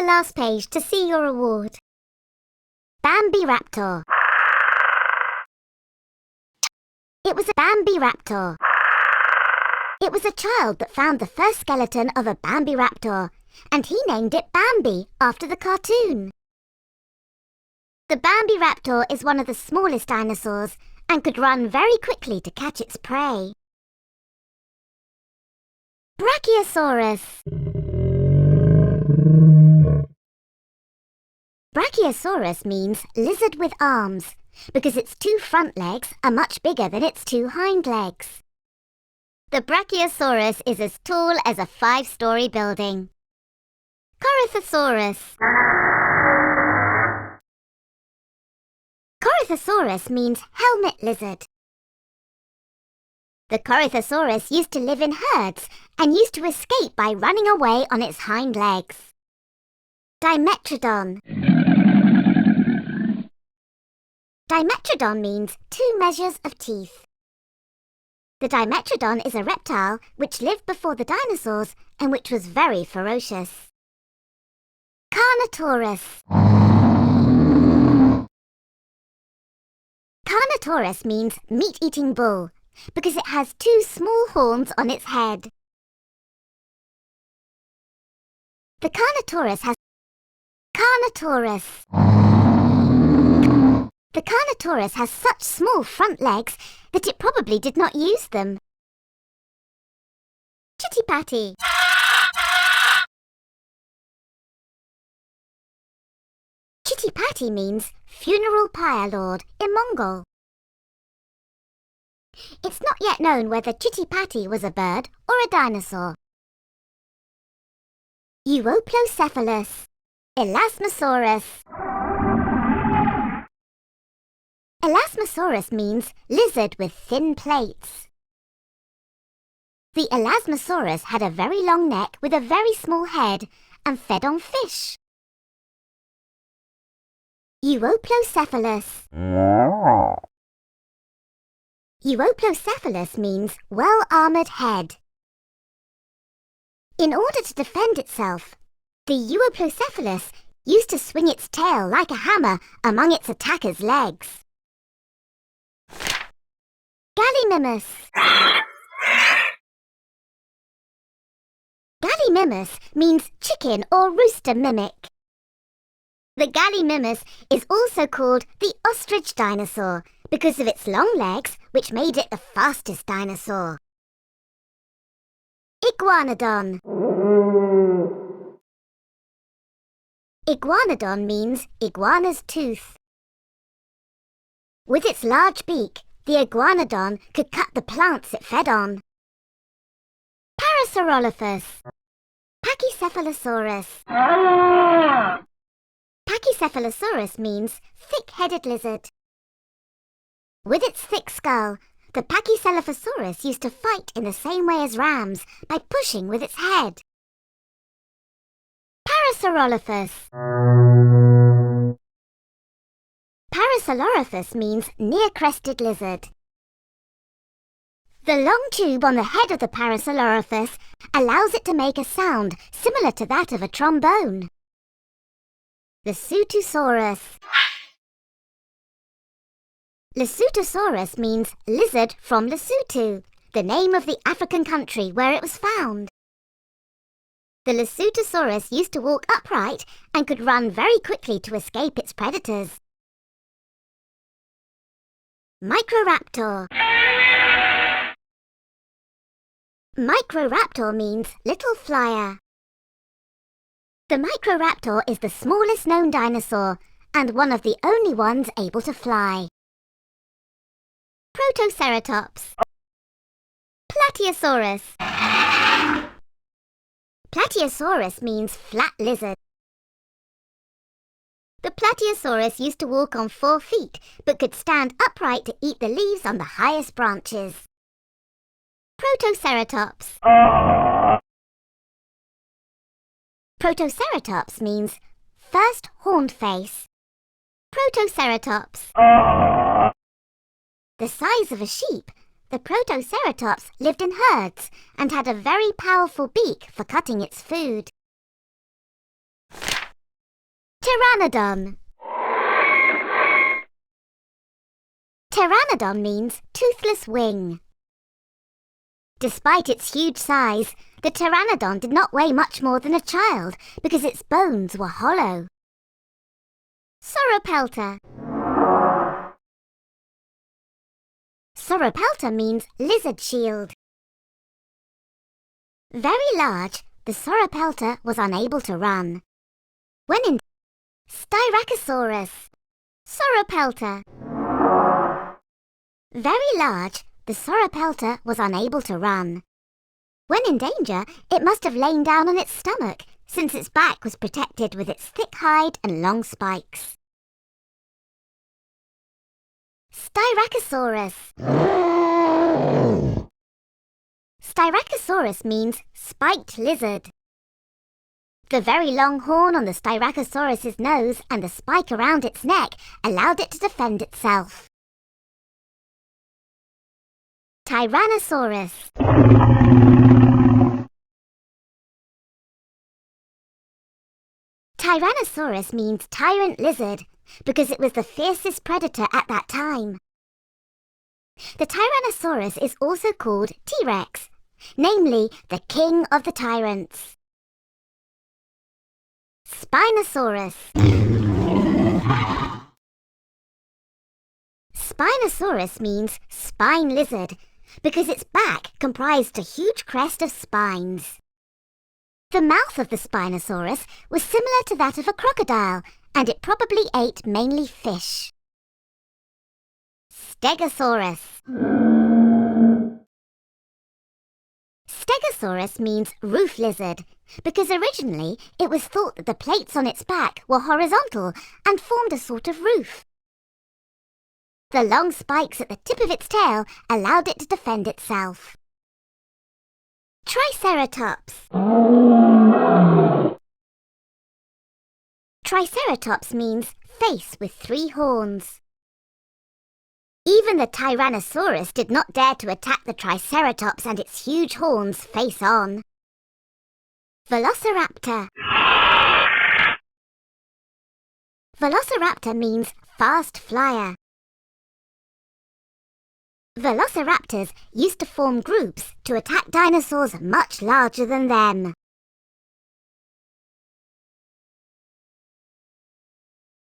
last page to see your award. Bambiraptor. It was a Bambiraptor. It was a child that found the first skeleton of a Bambiraptor, and he named it Bambi after the cartoon. The Bambiraptor is one of the smallest dinosaurs and could run very quickly to catch its prey. Brachiosaurus. Brachiosaurus means lizard with arms, because its two front legs are much bigger than its two hind legs. The Brachiosaurus is as tall as a 5-story building. Corythosaurus. Corythosaurus means helmet lizard. The Corythosaurus used to live in herds and used to escape by running away on its hind legs. Dimetrodon. Dimetrodon means 2 measures of teeth. The Dimetrodon is a reptile which lived before the dinosaurs and which was very ferocious. Carnotaurus. Carnotaurus means meat-eating bull because it has 2 small horns on its head. The Carnotaurus has The Carnotaurus has such small front legs that it probably did not use them. Chittipatty. Chittipatty means funeral pyre lord in Mongol. It's not yet known whether Chittipatty was a bird or a dinosaur. Euoplocephalus. Elasmosaurus. Elasmosaurus means lizard with thin plates. The Elasmosaurus had a very long neck with a very small head and fed on fish. Euoplocephalus. Euoplocephalus means well-armoured head. In order to defend itself, the Euoplocephalus used to swing its tail like a hammer among its attackers' legs. Gallimimus. Gallimimus means chicken or rooster mimic. The Gallimimus is also called the ostrich dinosaur because of its long legs, which made it the fastest dinosaur. Iguanodon. Iguanodon means iguana's tooth. With its large beak, the iguanodon could cut the plants it fed on. Parasaurolophus. Pachycephalosaurus. Pachycephalosaurus means thick-headed lizard. With its thick skull, the Pachycephalosaurus used to fight in the same way as rams by pushing with its head. Parasaurolophus. Parasaurolophus means near-crested lizard. The long tube on the head of the Parasaurolophus allows it to make a sound similar to that of a trombone. Lesothosaurus. Lesothosaurus means lizard from Lesotho, the name of the African country where it was found. The Lesothosaurus used to walk upright and could run very quickly to escape its predators. Microraptor. Microraptor means little flyer. The Microraptor is the smallest known dinosaur and one of the only ones able to fly. Protoceratops. Platyosaurus. Platyosaurus means flat lizard. The Platyosaurus used to walk on 4 feet, but could stand upright to eat the leaves on the highest branches. Protoceratops. Protoceratops means first horned face. Protoceratops. The size of a sheep, the Protoceratops lived in herds and had a very powerful beak for cutting its food. Pteranodon. Pteranodon means toothless wing. Despite its huge size, the pteranodon did not weigh much more than a child because its bones were hollow. Sauropelta. Sauropelta means lizard shield. Very large, the Sauropelta was unable to run. When in Styracosaurus. Sauropelta. Very large, the Sauropelta was unable to run. When in danger, it must have lain down on its stomach, since its back was protected with its thick hide and long spikes. Styracosaurus. Styracosaurus means spiked lizard. The very long horn on the Styracosaurus's nose and the spike around its neck allowed it to defend itself. Tyrannosaurus. Tyrannosaurus means tyrant lizard because it was the fiercest predator at that time. The Tyrannosaurus is also called T-Rex, namely the king of the tyrants. Spinosaurus. Spinosaurus means spine lizard because its back comprised a huge crest of spines. The mouth of the Spinosaurus was similar to that of a crocodile, and it probably ate mainly fish. Stegosaurus. Stegosaurus means roof lizard because originally it was thought that the plates on its back were horizontal and formed a sort of roof. The long spikes at the tip of its tail allowed it to defend itself. Triceratops. Triceratops means face with 3 horns. Even the Tyrannosaurus did not dare to attack the Triceratops and its huge horns face on. Velociraptor. Velociraptor means fast flyer. Velociraptors used to form groups to attack dinosaurs much larger than them.